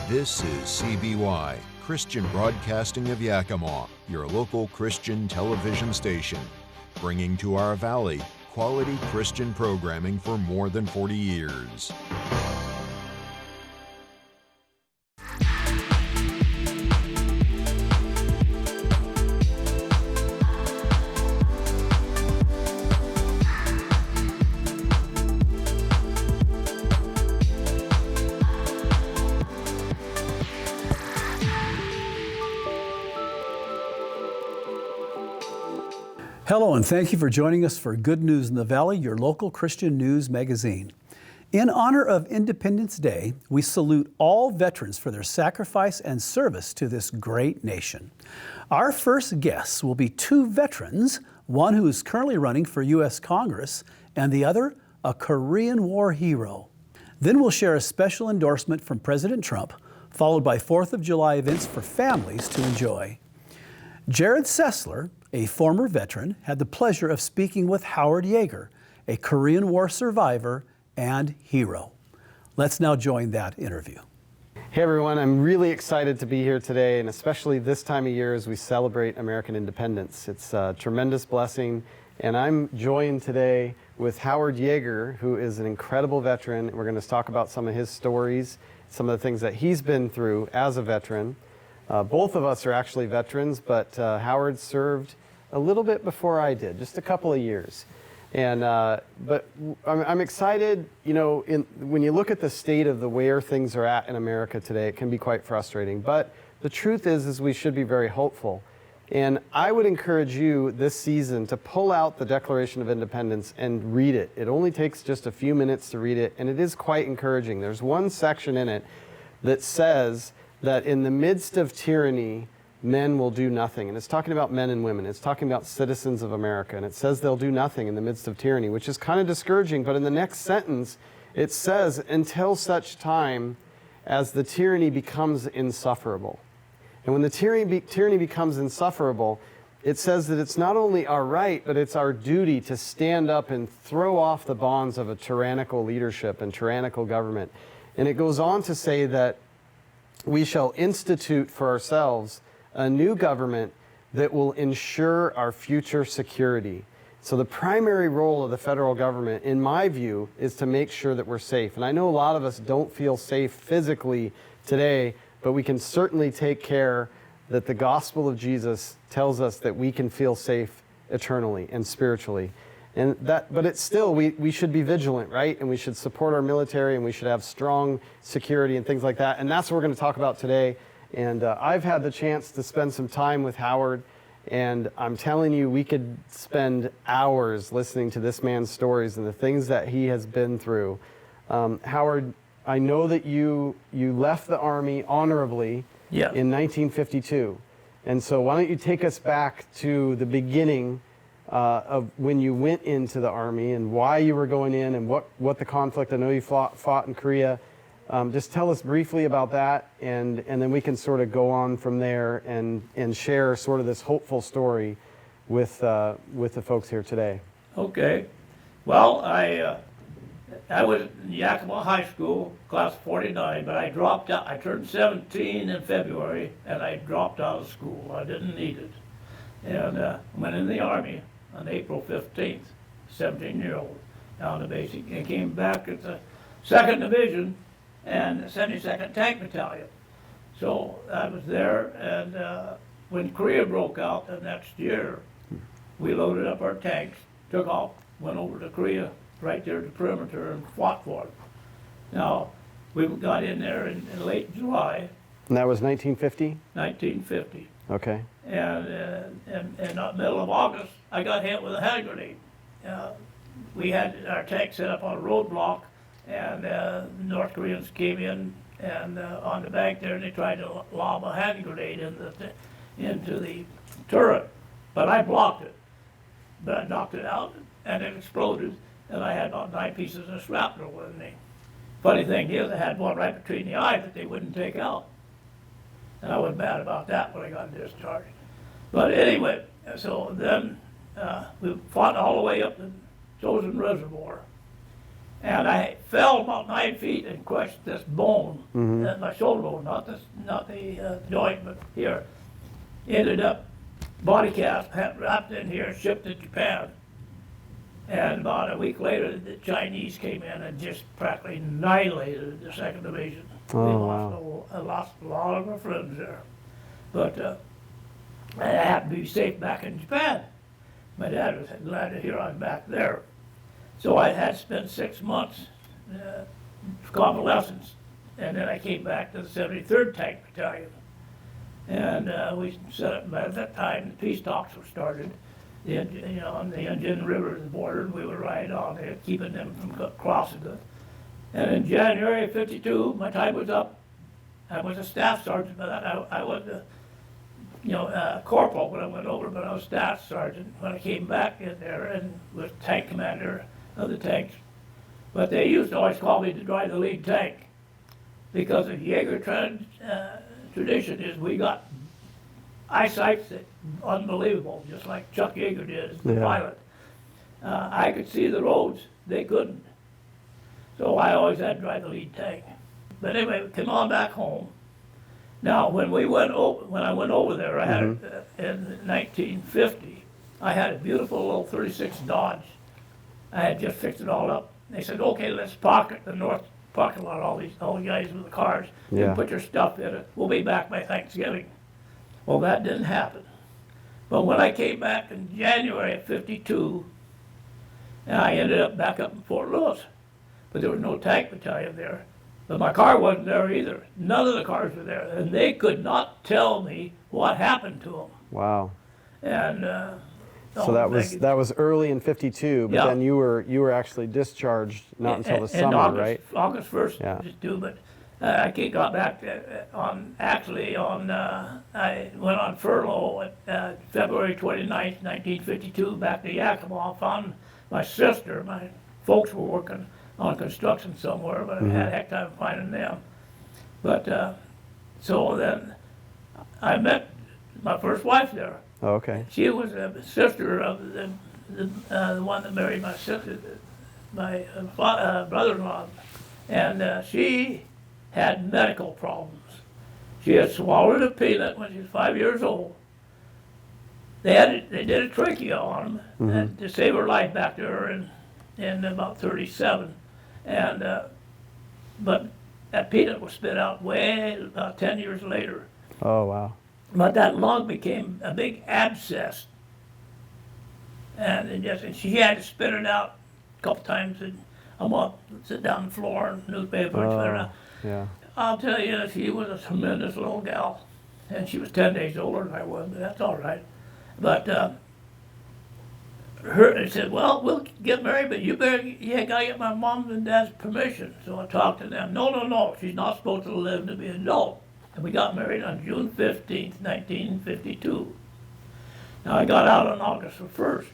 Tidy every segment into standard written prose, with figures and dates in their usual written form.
This is CBY, Christian Broadcasting of Yakima, your local Christian television station, bringing to our valley quality Christian programming for more than 40 years. Hello, and thank you for joining us for Good News in the Valley, your local Christian news magazine. In honor of Independence Day, we salute all veterans for their sacrifice and service to this great nation. Our first guests will be two veterans, one who is currently running for U.S. Congress, and the other, a Korean War hero. Then we'll share a special endorsement from President Trump, followed by 4th of July events for families to enjoy. Jared Sessler, a former veteran, had the pleasure of speaking with Howard Yeager, a Korean War survivor and hero. Let's now join that interview. Hey everyone, I'm really excited to be here today, and especially this time of year as we celebrate American independence. It's a tremendous blessing, and I'm joined today with Howard Yeager, who is an incredible veteran. We're going to talk about some of his stories, some of the things that he's been through as a veteran. Both of us are actually veterans, but Howard served a little bit before I did, just a couple of years. And but I'm excited. You know, when you look at the state of where things are at in America today, it can be quite frustrating. But the truth is we should be very hopeful. And I would encourage you this season to pull out the Declaration of Independence and read it. It only takes just a few minutes to read it, and it is quite encouraging. There's one section in it that says that in the midst of tyranny, men will do nothing. And it's talking about men and women. It's talking about citizens of America. And it says they'll do nothing in the midst of tyranny, which is kind of discouraging. But in the next sentence, it says, until such time as the tyranny becomes insufferable. And when the tyranny becomes insufferable, it says that it's not only our right, but it's our duty to stand up and throw off the bonds of a tyrannical leadership and tyrannical government. And it goes on to say that we shall institute for ourselves a new government that will ensure our future security. So the primary role of the federal government, in my view, is to make sure that we're safe. And I know a lot of us don't feel safe physically today, but we can certainly take care that the gospel of Jesus tells us that we can feel safe eternally and spiritually. But it's still, we should be vigilant, right? And we should support our military, and we should have strong security and things like that. And that's what we're going to talk about today. And I've had the chance to spend some time with Howard, and I'm telling you, we could spend hours listening to this man's stories and the things that he has been through. Howard, I know that you left the Army honorably in 1952. And so why don't you take us back to the beginning of when you went into the Army and why you were going in and what the conflict, I know you fought in Korea. Just tell us briefly about that, and then we can sort of go on from there and share sort of this hopeful story with the folks here today. Okay. Well, I was in Yakima High School, class of 49, but I dropped out. I turned 17 in February, and I dropped out of school. I didn't need it. And went in the Army on April 15th, 17-year-old, down to basic. And came back at the 2nd Division and the 72nd Tank Battalion. So I was there, and when Korea broke out the next year, we loaded up our tanks, took off, went over to Korea, right there at the perimeter, and fought for it. Now, we got in there in late July. And that was 1950? 1950. Okay. And in the middle of August, I got hit with a hand grenade. We had our tank set up on a roadblock, and the North Koreans came in and on the bank there, and they tried to lob a hand grenade into the turret. But I blocked it. But I knocked it out, and it exploded, and I had about 9 pieces of shrapnel with me. Funny thing is, I had one right between the eye that they wouldn't take out. And I was mad about that when I got discharged. But anyway, so then we fought all the way up the Chosin Reservoir. And I fell about 9 feet and crushed this bone, my shoulder bone, not the joint, but here. Ended up body cast, wrapped in here, shipped to Japan. And about a week later, the Chinese came in and just practically annihilated the 2nd Division. I lost a lot of our friends there. But I happened to be safe back in Japan. My dad was glad to hear I'm back there. So I had spent 6 months convalescence, and then I came back to the 73rd Tank Battalion. And we set up, by that time, the peace talks were started. On the Indian River, the border, and we would ride on it, keeping them from crossing it. And in January of '52, my time was up. I was a staff sergeant, but I was a corporal when I went over, but I was staff sergeant when I came back in there and was tank commander of the tanks. But they used to always call me to drive the lead tank because the Jaeger tradition is we got eyesight that unbelievable, just like Chuck Yeager did as the pilot. I could see the roads, they couldn't. So I always had to drive the lead tank. But anyway, we came on back home. Now, when I went over there, I had in 1950, I had a beautiful little 36 Dodge. I had just fixed it all up. They said, okay, let's pocket the north parking lot, all the guys with the cars. You put your stuff in it. We'll be back by Thanksgiving. Well, that didn't happen. But when I came back in January of '52, and I ended up back up in Fort Lewis, but there was no tank battalion there. But my car wasn't there either. None of the cars were there, and they could not tell me what happened to them. Wow. And so that was early in '52, but then you were actually discharged not until the summer, right? August 1st, just do, but I got back I went on furlough at February 29th, 1952, back to Yakima. Found my sister. My folks were working on construction somewhere, but I had a heck time finding them. But so then I met my first wife there. Oh, okay. She was a sister of the one that married my sister, my brother-in-law, and she had medical problems. She had swallowed a peanut when she was 5 years old. They did a trachea on them and to save her life back to her in about 37, and but that peanut was spit out way about 10 years later. Oh, wow. But that lung became a big abscess, and she had to spit it out a couple times a month. Sit down on the floor and newspaper and spit it out. Yeah. I'll tell you, she was a tremendous little gal, and she was 10 days older than I was, but that's all right. But they said, well, we'll get married, but you gotta get my mom and dad's permission. So I talked to them. No, she's not supposed to live to be an adult. And we got married on June 15th, 1952. Now I got out on August 1st.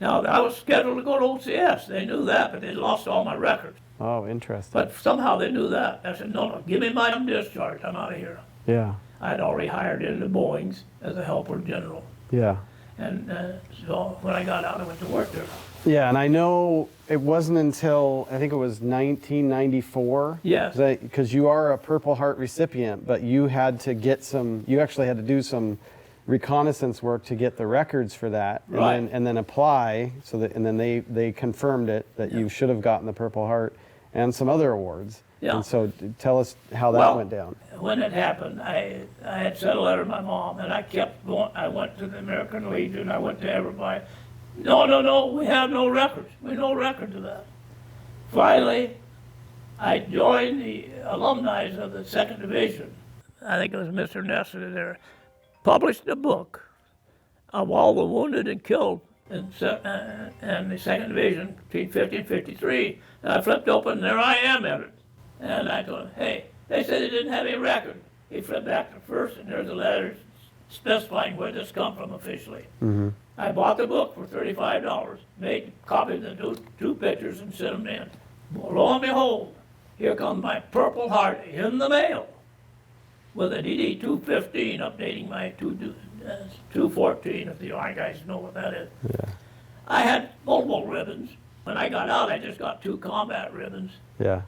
Now I was scheduled to go to OCS. They knew that, but they lost all my records. Oh, interesting. But somehow they knew that. I said, no, give me my discharge. I'm out of here. Yeah. I had already hired into Boeing's as a helper general. Yeah. And so when I got out, I went to work there. Yeah, and I know it wasn't until, I think it was 1994. Yes. Because you are a Purple Heart recipient, but you actually had to do some reconnaissance work to get the records for that, and then apply, and then they confirmed it, that you should have gotten the Purple Heart and some other awards. Yeah. And so tell us how that went down. When it happened, I had sent a letter to my mom, and I kept going. I went to the American Legion. I went to everybody. No, we have no records. We have no records of that. Finally, I joined the alumni of the 2nd Division. I think it was Mr. Nestor there. Published a book of all the wounded and killed in the 2nd Division between 50 and 53. And I flipped open, and there I am in it. And I told him, hey, they said they didn't have any record. He flipped back to first, and there's a letter specifying where this come from officially. I bought the book for $35, made copies of the two pictures and sent them in. Lo and behold, here comes my Purple Heart in the mail with a DD-215 updating my 214, if the Army guys know what that is. Yeah. I had multiple ribbons, When I got out, I just got 2 combat ribbons. Yeah.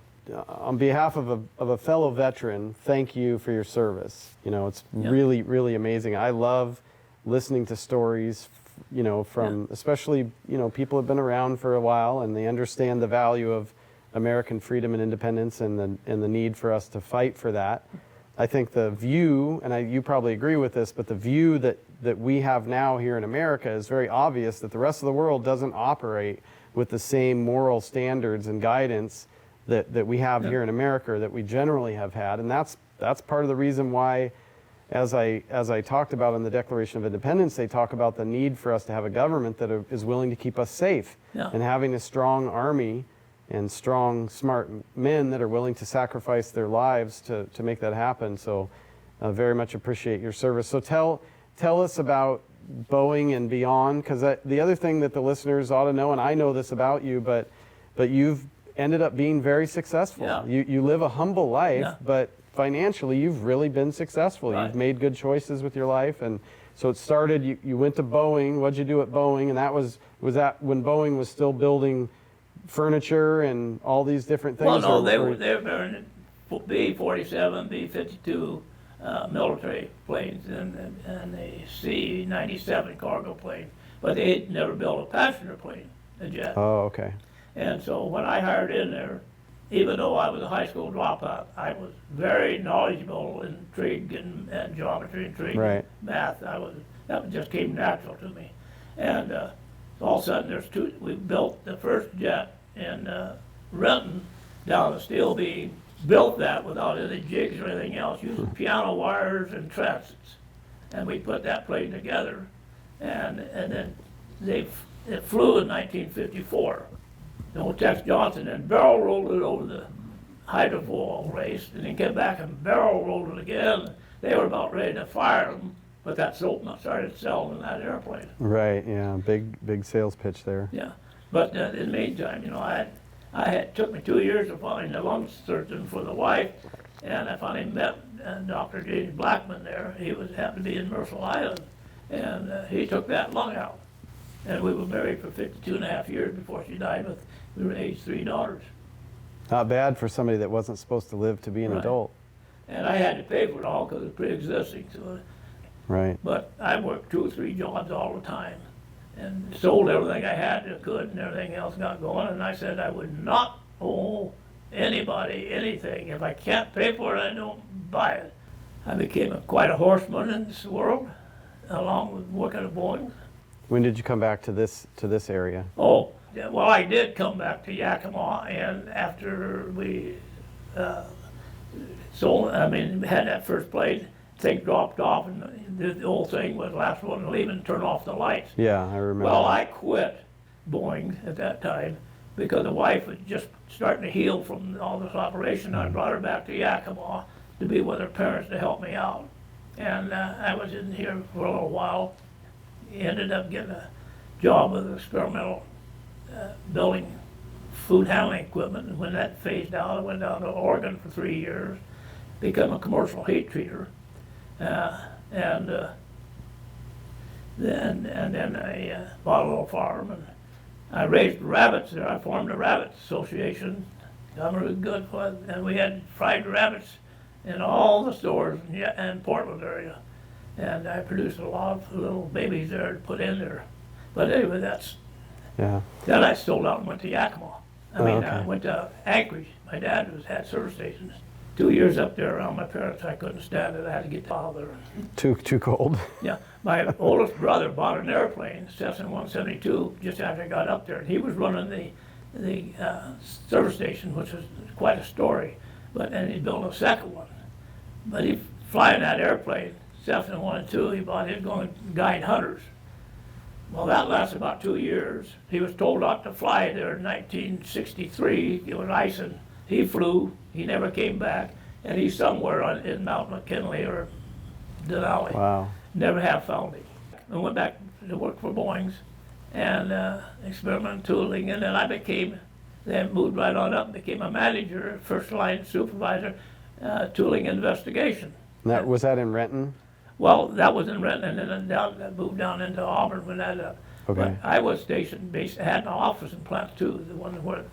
On behalf of a fellow veteran, thank you for your service. You know, it's really, really amazing. I love listening to stories, you know, from especially, you know, people have been around for a while and they understand the value of American freedom and independence and the need for us to fight for that. I think the view, and you probably agree with this, but the view that we have now here in America is very obvious that the rest of the world doesn't operate with the same moral standards and guidance that we have here in America, or that we generally have had. And that's part of the reason why, as I talked about in the Declaration of Independence, they talk about the need for us to have a government that is willing to keep us safe, and having a strong army and strong, smart men that are willing to sacrifice their lives to make that happen. So very much appreciate your service. So tell us about Boeing and beyond, because the other thing that the listeners ought to know, and I know this about you, but you've ended up being very successful. Yeah. You live a humble life, but financially you've really been successful. Right. You've made good choices with your life. And so it started, you went to Boeing. What'd you do at Boeing? And that was that when Boeing was still building furniture and all these different things? Well, no, they were building B-47, B-52 military planes and the C-97 cargo plane, but they had never built a passenger plane, a jet. Oh, okay. And so when I hired in there, even though I was a high school dropout, I was very knowledgeable in trig and geometry and trig and math. That just came natural to me. And all of a sudden we built the first jet in Renton down a steel beam, built that without any jigs or anything else, using piano wires and transits. And we put that plane together, and then it flew in 1954. Tex Johnson and barrel rolled it over the hydrofoil race, and then came back and barrel rolled it again. They were about ready to fire them, but that soap started selling that airplane. Right, yeah, big sales pitch there. Yeah, but in the meantime, you know, it took me 2 years to find a lung surgeon for the wife, and I finally met Dr. James Blackman there. He happened to be in Mercer Island, and he took that lung out. And we were married for 52 and a half years before she died. We were aged 3 daughters. Not bad for somebody that wasn't supposed to live to be an adult. And I had to pay for it all because it was pre-existing. So, right. But I worked 2 or 3 jobs all the time and sold everything I had that could, and everything else got going. And I said I would not owe anybody anything. If I can't pay for it, I don't buy it. I became quite a horseman in this world, along with working at Boeing. When did you come back to this area? Oh, yeah, well, I did come back to Yakima, and after we had that first plane, thing dropped off, and the old thing was last one to leave and turn off the lights. Yeah, I remember. Well, I quit Boeing at that time because the wife was just starting to heal from all this operation. I brought her back to Yakima to be with her parents to help me out, and I was in here for a little while. Ended up getting a job with experimental building food handling equipment, and when that phased out, I went down to Oregon for 3 years, become a commercial heat treater, and then I bought a little farm, and I raised rabbits there. I formed a rabbit association. Got really good for it, and we had fried rabbits in all the stores in Portland area. And I produced a lot of little babies there to put in there. But anyway, then I sold out and went to Yakima. I went to Anchorage. My dad had service stations. 2 years up there around my parents, I couldn't stand it. I had to get out of there. Too cold? Yeah. My oldest brother bought an airplane, Cessna 172, just after I got up there. And he was running the service station, which was quite a story. And he built a second one. But he flying that airplane, Cessna 1 and 2, he bought his going to guide hunters. Well, that lasted about 2 years. He was told not to fly there in 1963. It was icing. He flew. He never came back. And he's somewhere in Mount McKinley or Denali. Wow. Never have found him. I went back to work for Boeing's and experimental tooling. And then then moved right on up and became a manager, first line supervisor, tooling investigation. Was that in Renton? Well, that was in Renton, and then I moved down into Auburn when that Okay. But I was stationed, had an office in Plant 2, the one where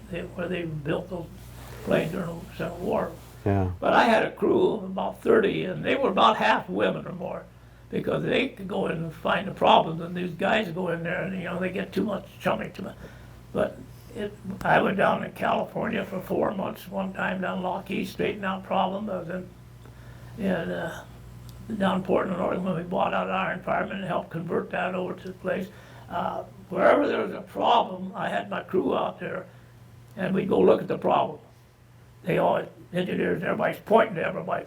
they built those planes during the Civil War. Yeah. But I had a crew of about 30, and they were about half women or more, because they could go in and find the problems, and these guys go in there and, they get too much chummy to me. But I went down in California for 4 months, one time down Lockheed, straightening out problems. I was down in Portland, Oregon, when we bought out Iron Fireman and helped convert that over to the place. Wherever there was a problem, I had my crew out there, and we'd go look at the problem. They all, engineers, everybody's pointing to everybody,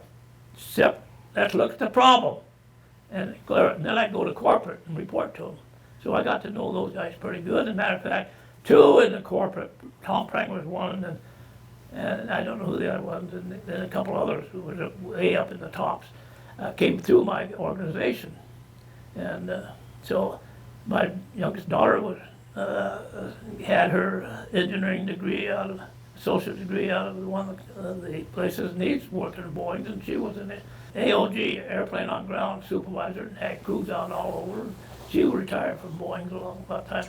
except let's look at the problem. And then I'd go to corporate and report to them. So I got to know those guys pretty good. As a matter of fact, 2 in the corporate, Tom Prank was one, and I don't know who the other was, and then a couple others who were way up in the tops, came through my organization. And so my youngest daughter had her engineering degree associate degree out of one of the places needs working in Boeing, and she was an AOG, airplane on ground supervisor, and had crews out all over. She retired from Boeing about time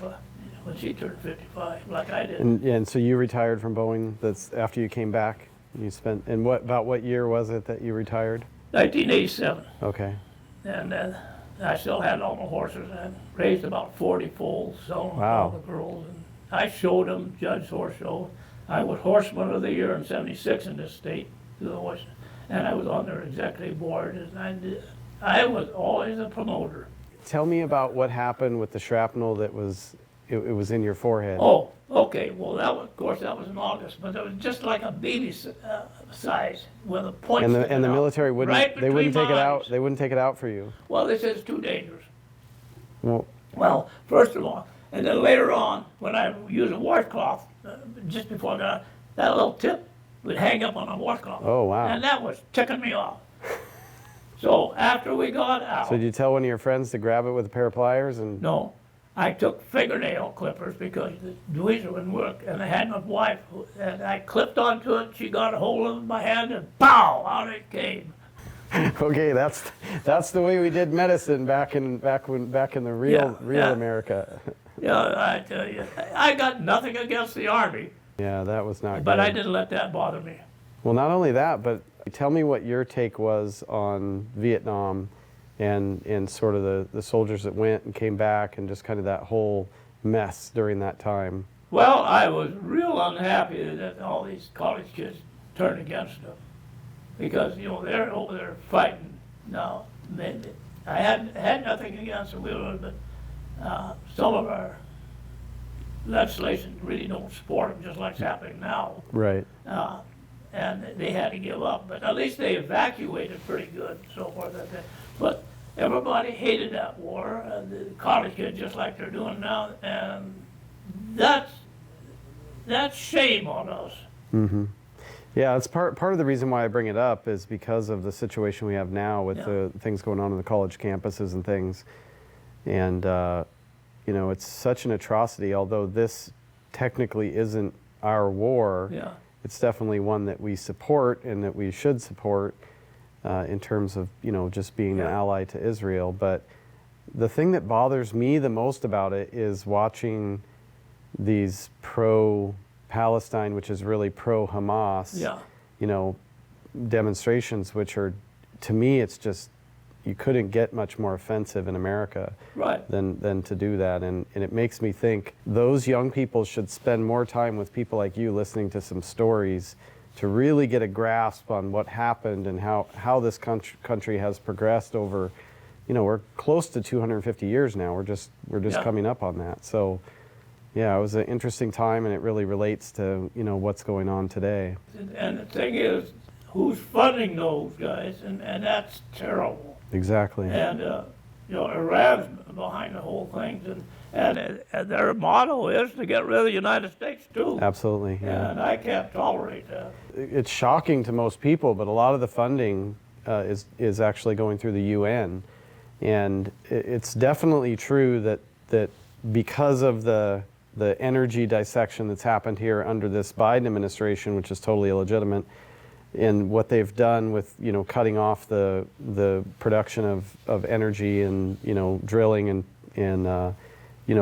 when she turned 55, like I did. And so you retired from Boeing. That's after you came back. You spent. And about what year was it that you retired? 1987. Okay. And I still had all my horses. I raised about 40 foals, selling Wow. all the girls. And I showed them, judged horse show. I was Horseman of the Year in '76 in this state, and I was on their executive board. And I was always a promoter. Tell me about what happened with the shrapnel that was it was in your forehead. Oh, okay. Well, of course, that was in August, but it was just like a baby size with a point. And the sticking out, military wouldn't right they wouldn't between take it my out. eyes. They wouldn't take it out for you. Well, they said it's too dangerous. Well, Well, first of all, and then later on, when I used a washcloth, just before I got out, that little tip would hang up on a washcloth. Oh, wow. And that was ticking me off. So after we got out, so did you tell one of your friends to grab it with a pair of pliers and? no, I took fingernail clippers because the tweezer wouldn't work, and I had my wife, and I clipped onto it. She got a hold of my hand, and pow, out it came. Okay, that's the way we did medicine back in the real Yeah. America. Yeah, I tell you, I got nothing against the Army, Yeah, that was not but good. I didn't let that bother me. Well, not only that, but tell me what your take was on Vietnam and sort of the soldiers that went and came back and just kind of that whole mess during that time. Well, I was real unhappy that all these college kids turned against them because, they're over there fighting. Now, I had nothing against them, but some of our legislation really don't support them, just like it's happening now. Right. And they had to give up, but at least they evacuated pretty good and so forth. But everybody hated that war, the college kids, just like they're doing now, and that's shame on us. Mm-hmm. Yeah, it's part of the reason why I bring it up is because of the situation we have now with the things going on in the college campuses and things. And, it's such an atrocity, although this technically isn't our war. Yeah. It's definitely one that we support and that we should support in terms of, just being an ally to Israel. But the thing that bothers me the most about it is watching these pro-Palestine, which is really pro-Hamas, demonstrations, which are, to me, it's just, you couldn't get much more offensive in America than to do that. And it makes me think those young people should spend more time with people like you listening to some stories to really get a grasp on what happened and how this country has progressed over, we're close to 250 years now. We're just coming up on that. So, yeah, it was an interesting time, and it really relates to, what's going on today. And the thing is, who's funding those guys? And that's terrible. Exactly. And, Iran's behind the whole thing. And their motto is to get rid of the United States, too. Absolutely, yeah. And I can't tolerate that. It's shocking to most people, but a lot of the funding is actually going through the UN. And it's definitely true that because of the energy dissection that's happened here under this Biden administration, which is totally illegitimate, and what they've done with cutting off the production of energy and drilling and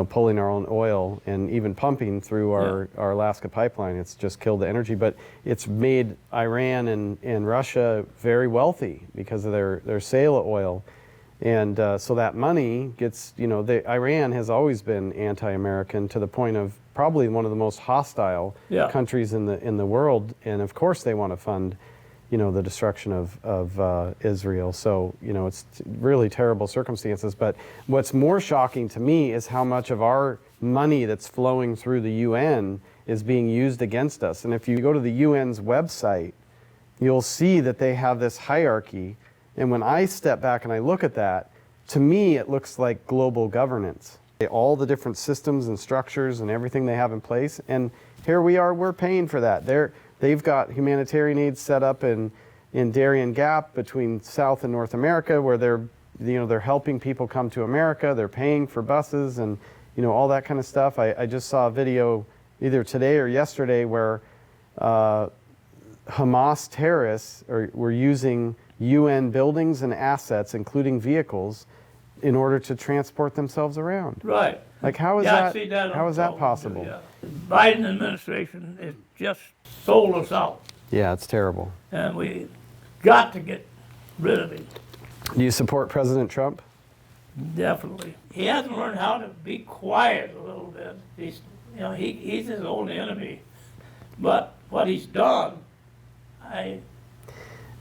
pulling our own oil and even pumping through our Alaska pipeline. It's just killed the energy, but it's made Iran and Russia very wealthy because of their sale of oil. And so that money gets, Iran has always been anti-American to the point of probably one of the most hostile countries in the world. And of course they want to fund, the destruction of Israel. So, it's really terrible circumstances. But what's more shocking to me is how much of our money that's flowing through the UN is being used against us. And if you go to the UN's website, you'll see that they have this hierarchy. And when I step back and I look at that, to me, it looks like global governance. All the different systems and structures and everything they have in place. And here we are, we're paying for that. They've got humanitarian aid set up in Darien Gap between South and North America, where they're helping people come to America. They're paying for buses and all that kind of stuff. I just saw a video either today or yesterday where Hamas terrorists were using UN buildings and assets, including vehicles, in order to transport themselves around. Right. Like how is I see that how on is that television, possible? yeah. The Biden administration has just sold us out, Yeah, it's terrible. and we got to get rid of him. Do you support President Trump? Definitely. He hasn't learned how to be quiet a little bit. He's his own enemy. But what he's done,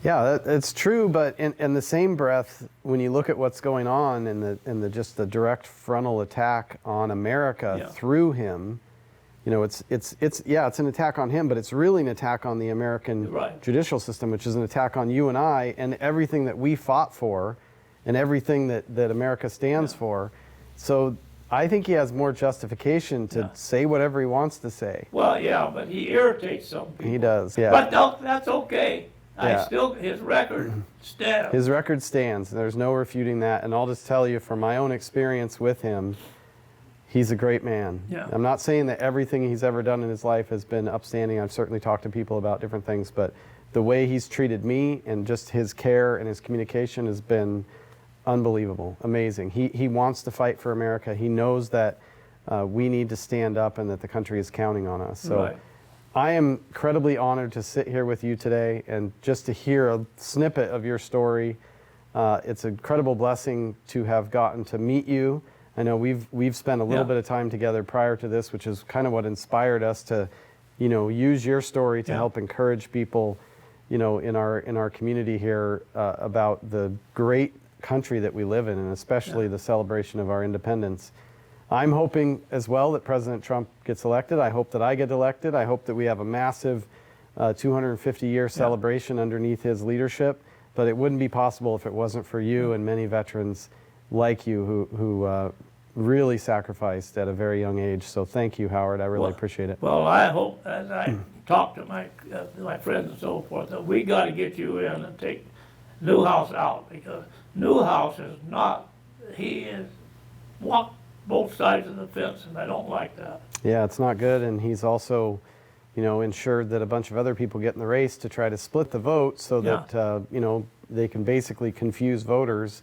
Yeah, it's true, but in the same breath, when you look at what's going on in just the direct frontal attack on America through him, it's an attack on him, but it's really an attack on the American judicial system, which is an attack on you and I and everything that we fought for and everything that America stands for. So I think he has more justification to say whatever he wants to say. well, yeah, but he irritates some people. He does, yeah. But no, that's okay. Yeah. His record stands. His record stands. There's no refuting that. And I'll just tell you from my own experience with him, he's a great man. Yeah. I'm not saying that everything he's ever done in his life has been upstanding. I've certainly talked to people about different things, but the way he's treated me and just his care and his communication has been unbelievable, amazing. He wants to fight for America. He knows that we need to stand up and that the country is counting on us. So. Right. I am incredibly honored to sit here with you today and just to hear a snippet of your story. It's an incredible blessing to have gotten to meet you. I know we've spent a little bit of time together prior to this, which is kind of what inspired us to, use your story to help encourage people, in our community here about the great country that we live in, and especially the celebration of our independence. I'm hoping as well that President Trump gets elected. I hope that I get elected. I hope that we have a massive 250-year celebration underneath his leadership. But it wouldn't be possible if it wasn't for you and many veterans like you who really sacrificed at a very young age. So thank you, Howard. I really appreciate it. Well, I hope, as I talk to my friends and so forth, that we got to get you in and take Newhouse out, because Newhouse is not, he is walked both sides of the fence, and I don't like that. Yeah, it's not good, and he's also, ensured that a bunch of other people get in the race to try to split the vote so that, they can basically confuse voters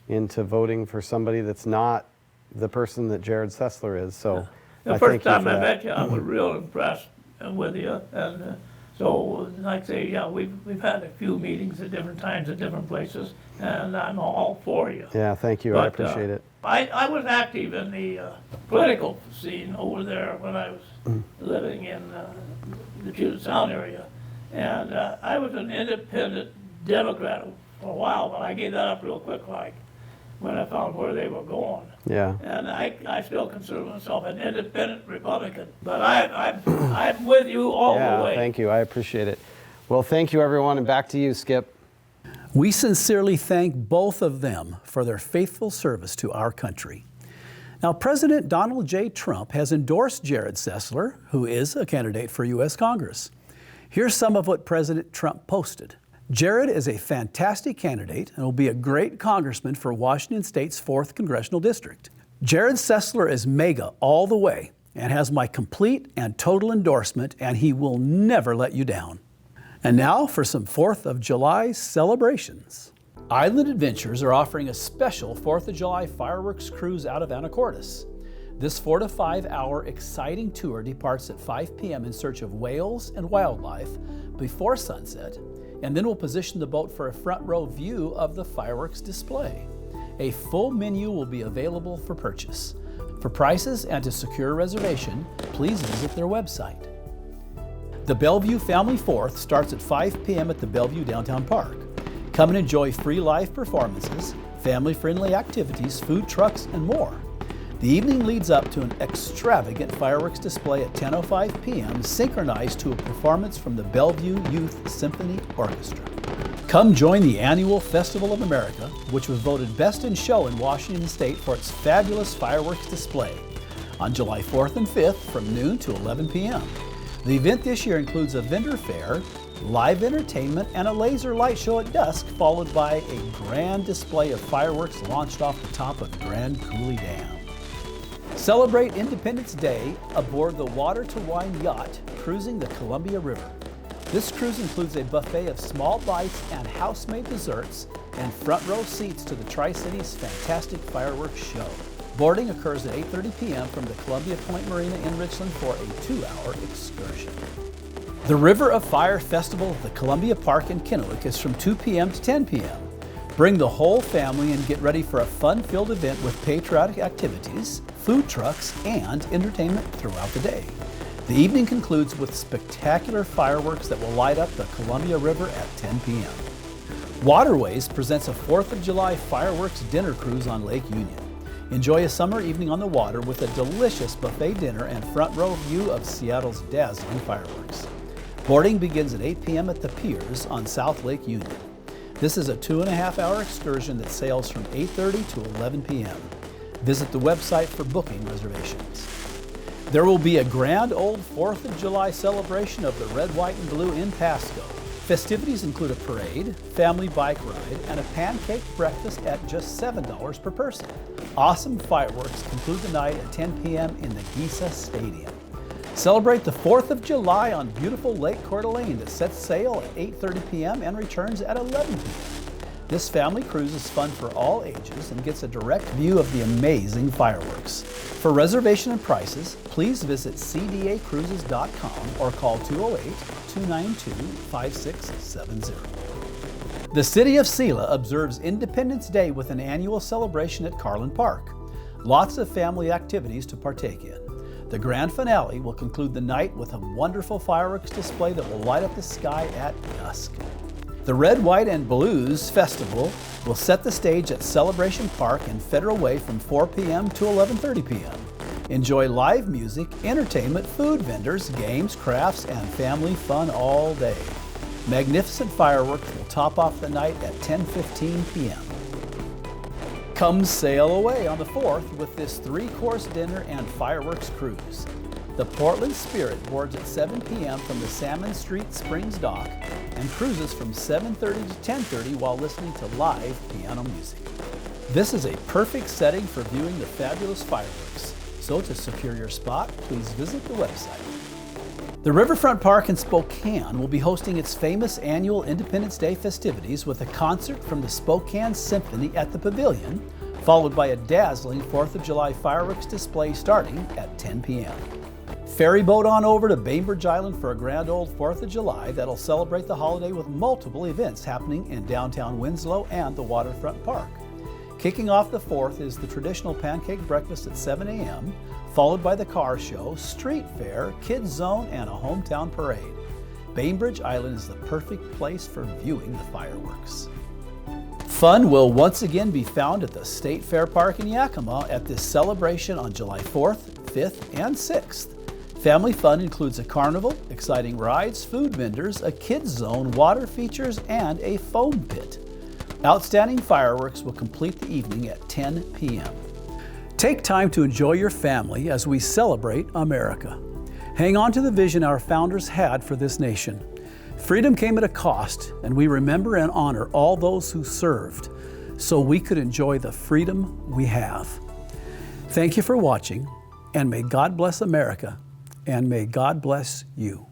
into voting for somebody that's not the person that Jared Sessler is. So The first time I met you, I was real impressed with you, and so, like I say, we've had a few meetings at different times at different places, and I'm all for you. Yeah, thank you. I appreciate it. I was active in the political scene over there when I was living in the Puget Sound area. And I was an independent Democrat for a while, but I gave that up real quick, like, when I found where they were going. Yeah. And I still consider myself an independent Republican. But I'm with you all the way. Yeah, thank you. I appreciate it. Well, thank you, everyone, and back to you, Skip. We sincerely thank both of them for their faithful service to our country. Now, President Donald J. Trump has endorsed Jared Sessler, who is a candidate for U.S. Congress. Here's some of what President Trump posted. Jared is a fantastic candidate and will be a great congressman for Washington State's 4th Congressional District. Jared Sessler is MAGA all the way and has my complete and total endorsement, and he will never let you down. And now for some 4th of July celebrations. Island Adventures are offering a special 4th of July fireworks cruise out of Anacortes. This 4 to 5 hour exciting tour departs at 5 p.m. in search of whales and wildlife before sunset, and then we'll position the boat for a front row view of the fireworks display. A full menu will be available for purchase. For prices and to secure a reservation, please visit their website. The Bellevue Family Fourth starts at 5 p.m. at the Bellevue Downtown Park. Come and enjoy free live performances, family-friendly activities, food trucks, and more. The evening leads up to an extravagant fireworks display at 10:05 p.m. synchronized to a performance from the Bellevue Youth Symphony Orchestra. Come join the annual Festival of America, which was voted Best in Show in Washington State for its fabulous fireworks display on July 4th and 5th from noon to 11 p.m. The event this year includes a vendor fair, live entertainment, and a laser light show at dusk, followed by a grand display of fireworks launched off the top of Grand Coulee Dam. Celebrate Independence Day aboard the Water to Wine yacht cruising the Columbia River. This cruise includes a buffet of small bites and house-made desserts and front row seats to the Tri-Cities fantastic fireworks show. Boarding occurs at 8:30 p.m. from the Columbia Point Marina in Richland for a 2-hour excursion. The River of Fire Festival at the Columbia Park in Kennewick is from 2 p.m. to 10 p.m. Bring the whole family and get ready for a fun-filled event with patriotic activities, food trucks, and entertainment throughout the day. The evening concludes with spectacular fireworks that will light up the Columbia River at 10 p.m. Waterways presents a 4th of July fireworks dinner cruise on Lake Union. Enjoy a summer evening on the water with a delicious buffet dinner and front row view of Seattle's dazzling fireworks. Boarding begins at 8 p.m. at the piers on South Lake Union. This is a 2.5-hour excursion that sails from 8:30 to 11 p.m. Visit the website for booking reservations. There will be a grand old 4th of July celebration of the Red, White, and Blue in Pasco. Festivities include a parade, family bike ride, and a pancake breakfast at just $7 per person. Awesome fireworks conclude the night at 10 p.m. in the Giesa Stadium. Celebrate the 4th of July on beautiful Lake Coeur d'Alene that sets sail at 8:30 p.m. and returns at 11 p.m. This family cruise is fun for all ages and gets a direct view of the amazing fireworks. For reservation and prices, please visit cdacruises.com or call 208-292-5670. The City of Selah observes Independence Day with an annual celebration at Carlin Park. Lots of family activities to partake in. The grand finale will conclude the night with a wonderful fireworks display that will light up the sky at dusk. The Red, White, and Blues Festival will set the stage at Celebration Park and Federal Way from 4 p.m. to 11:30 p.m. Enjoy live music, entertainment, food vendors, games, crafts, and family fun all day. Magnificent fireworks will top off the night at 10:15 p.m. Come sail away on the 4th with this 3-course dinner and fireworks cruise. The Portland Spirit boards at 7 p.m. from the Salmon Street Springs dock and cruises from 7:30 to 10:30 while listening to live piano music. This is a perfect setting for viewing the fabulous fireworks. So to secure your spot, please visit the website. The Riverfront Park in Spokane will be hosting its famous annual Independence Day festivities with a concert from the Spokane Symphony at the Pavilion, followed by a dazzling 4th of July fireworks display starting at 10 p.m. Ferry boat on over to Bainbridge Island for a grand old 4th of July that'll celebrate the holiday with multiple events happening in downtown Winslow and the Waterfront Park. Kicking off the 4th is the traditional pancake breakfast at 7 a.m., followed by the car show, street fair, kids zone, and a hometown parade. Bainbridge Island is the perfect place for viewing the fireworks. Fun will once again be found at the State Fair Park in Yakima at this celebration on July 4th, 5th, and 6th. Family fun includes a carnival, exciting rides, food vendors, a kids zone, water features, and a foam pit. Outstanding fireworks will complete the evening at 10 p.m. Take time to enjoy your family as we celebrate America. Hang on to the vision our founders had for this nation. Freedom came at a cost, and we remember and honor all those who served so we could enjoy the freedom we have. Thank you for watching, and may God bless America, and may God bless you.